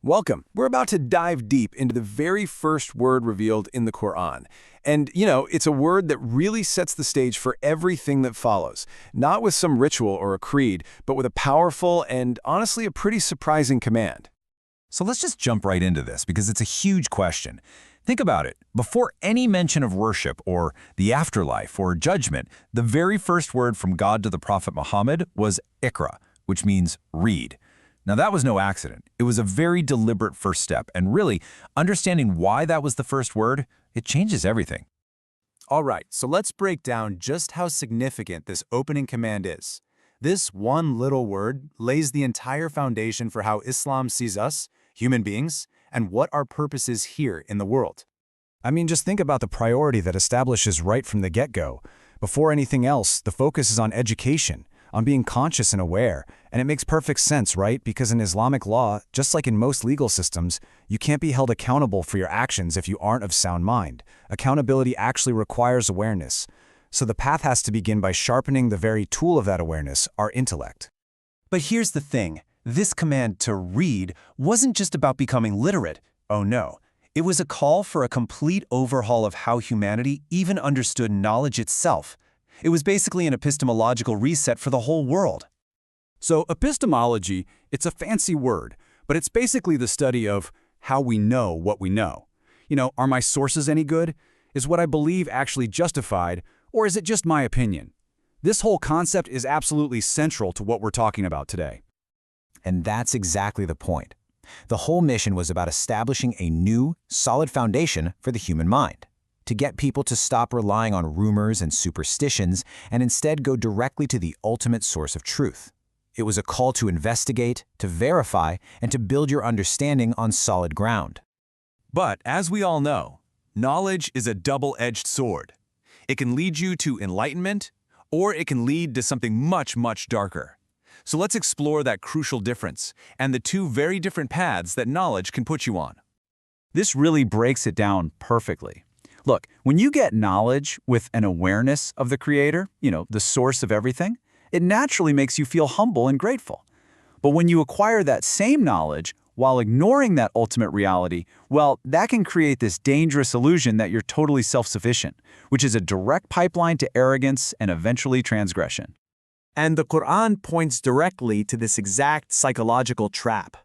Welcome. We're about to dive deep into the very first word revealed in the Quran. And, it's a word that really sets the stage for everything that follows. Not with some ritual or a creed, but with a powerful and, honestly, a pretty surprising command. So let's just jump right into this because it's a huge question. Think about it. Before any mention of worship or the afterlife or judgment, the very first word from God to the Prophet Muhammad was Iqra, which means read. Now that was no accident. It was a very deliberate first step, and really, understanding why that was the first word, it changes everything. All right, so let's break down just how significant this opening command is. This one little word lays the entire foundation for how Islam sees us, human beings, and what our purpose is here in the world. Just think about the priority that establishes right from the get-go. Before anything else, the focus is on education, on being conscious and aware. And it makes perfect sense, right? Because in Islamic law, just like in most legal systems, you can't be held accountable for your actions if you aren't of sound mind. Accountability actually requires awareness. So the path has to begin by sharpening the very tool of that awareness, our intellect. But here's the thing. This command to read wasn't just about becoming literate. Oh no. It was a call for a complete overhaul of how humanity even understood knowledge itself. It was basically an epistemological reset for the whole world. So epistemology, it's a fancy word, but it's basically the study of how we know what we know. Are my sources any good? Is what I believe actually justified, or is it just my opinion? This whole concept is absolutely central to what we're talking about today. And that's exactly the point. The whole mission was about establishing a new, solid foundation for the human mind, to get people to stop relying on rumors and superstitions and instead go directly to the ultimate source of truth. It was a call to investigate, to verify, and to build your understanding on solid ground. But as we all know, knowledge is a double-edged sword. It can lead you to enlightenment, or it can lead to something much, much darker. So let's explore that crucial difference and the two very different paths that knowledge can put you on. This really breaks it down perfectly. Look, when you get knowledge with an awareness of the Creator, the source of everything, it naturally makes you feel humble and grateful. But when you acquire that same knowledge while ignoring that ultimate reality, well, that can create this dangerous illusion that you're totally self-sufficient, which is a direct pipeline to arrogance and eventually transgression. And the Quran points directly to this exact psychological trap.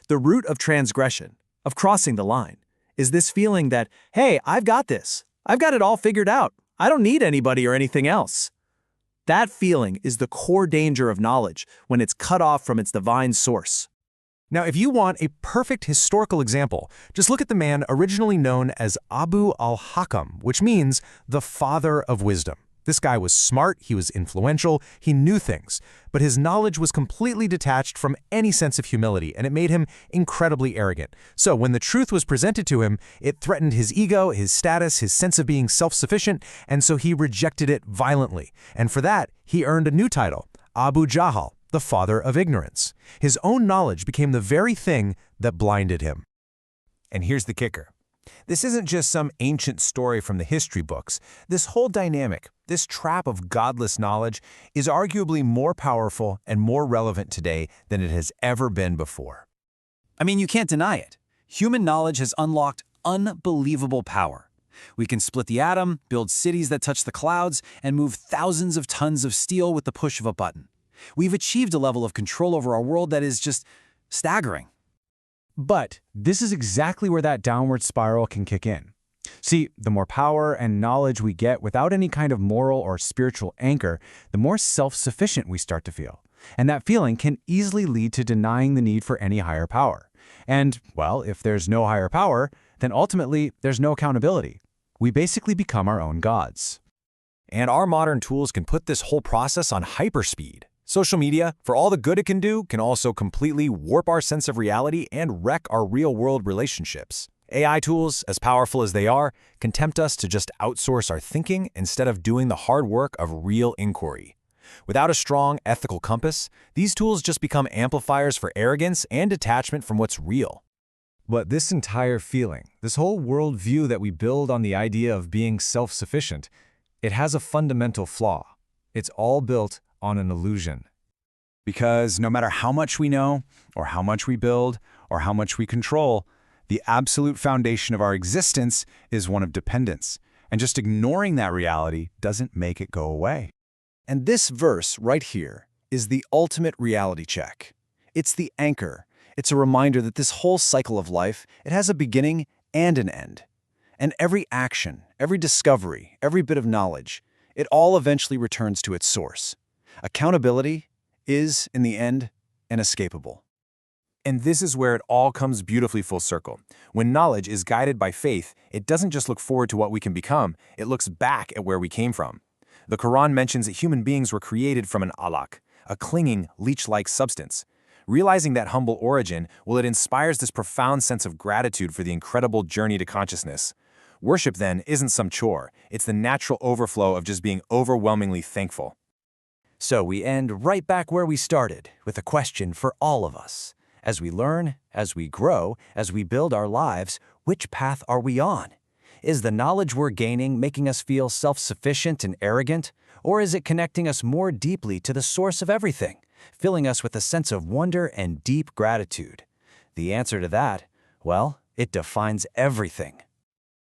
The root of transgression, of crossing the line, is this feeling that, hey, I've got this. I've got it all figured out. I don't need anybody or anything else. That feeling is the core danger of knowledge when it's cut off from its divine source. Now, if you want a perfect historical example, just look at the man originally known as Abu al-Hakam, which means the father of wisdom. This guy was smart, he was influential, he knew things, but his knowledge was completely detached from any sense of humility, and it made him incredibly arrogant. So when the truth was presented to him, it threatened his ego, his status, his sense of being self-sufficient, and so he rejected it violently. And for that, he earned a new title, Abu Jahal, the father of ignorance. His own knowledge became the very thing that blinded him. And here's the kicker. This isn't just some ancient story from the history books. This whole dynamic, this trap of godless knowledge, is arguably more powerful and more relevant today than it has ever been before. You can't deny it. Human knowledge has unlocked unbelievable power. We can split the atom, build cities that touch the clouds, and move thousands of tons of steel with the push of a button. We've achieved a level of control over our world that is just staggering. But this is exactly where that downward spiral can kick in. See, the more power and knowledge we get without any kind of moral or spiritual anchor, the more self-sufficient we start to feel. And that feeling can easily lead to denying the need for any higher power. And, well, if there's no higher power, then ultimately there's no accountability. We basically become our own gods. And our modern tools can put this whole process on hyperspeed. Social media, for all the good it can do, can also completely warp our sense of reality and wreck our real-world relationships. AI tools, as powerful as they are, can tempt us to just outsource our thinking instead of doing the hard work of real inquiry. Without a strong ethical compass, these tools just become amplifiers for arrogance and detachment from what's real. But this entire feeling, this whole worldview that we build on the idea of being self-sufficient, it has a fundamental flaw. It's all built on an illusion. Because no matter how much we know, or how much we build, or how much we control. The absolute foundation of our existence is one of dependence, and just ignoring that reality doesn't make it go away. And this verse right here is the ultimate reality check. It's the anchor. It's a reminder that this whole cycle of life, it has a beginning and an end. And every action, every discovery, every bit of knowledge, it all eventually returns to its source. Accountability is, in the end, inescapable. And this is where it all comes beautifully full circle. When knowledge is guided by faith, it doesn't just look forward to what we can become, it looks back at where we came from. The Quran mentions that human beings were created from an alaq, a clinging, leech-like substance. Realizing that humble origin, well, it inspires this profound sense of gratitude for the incredible journey to consciousness. Worship, then, isn't some chore. It's the natural overflow of just being overwhelmingly thankful. So we end right back where we started, with a question for all of us. As we learn, as we grow, as we build our lives, which path are we on? Is the knowledge we're gaining making us feel self-sufficient and arrogant? Or is it connecting us more deeply to the source of everything, filling us with a sense of wonder and deep gratitude? The answer to that, well, it defines everything.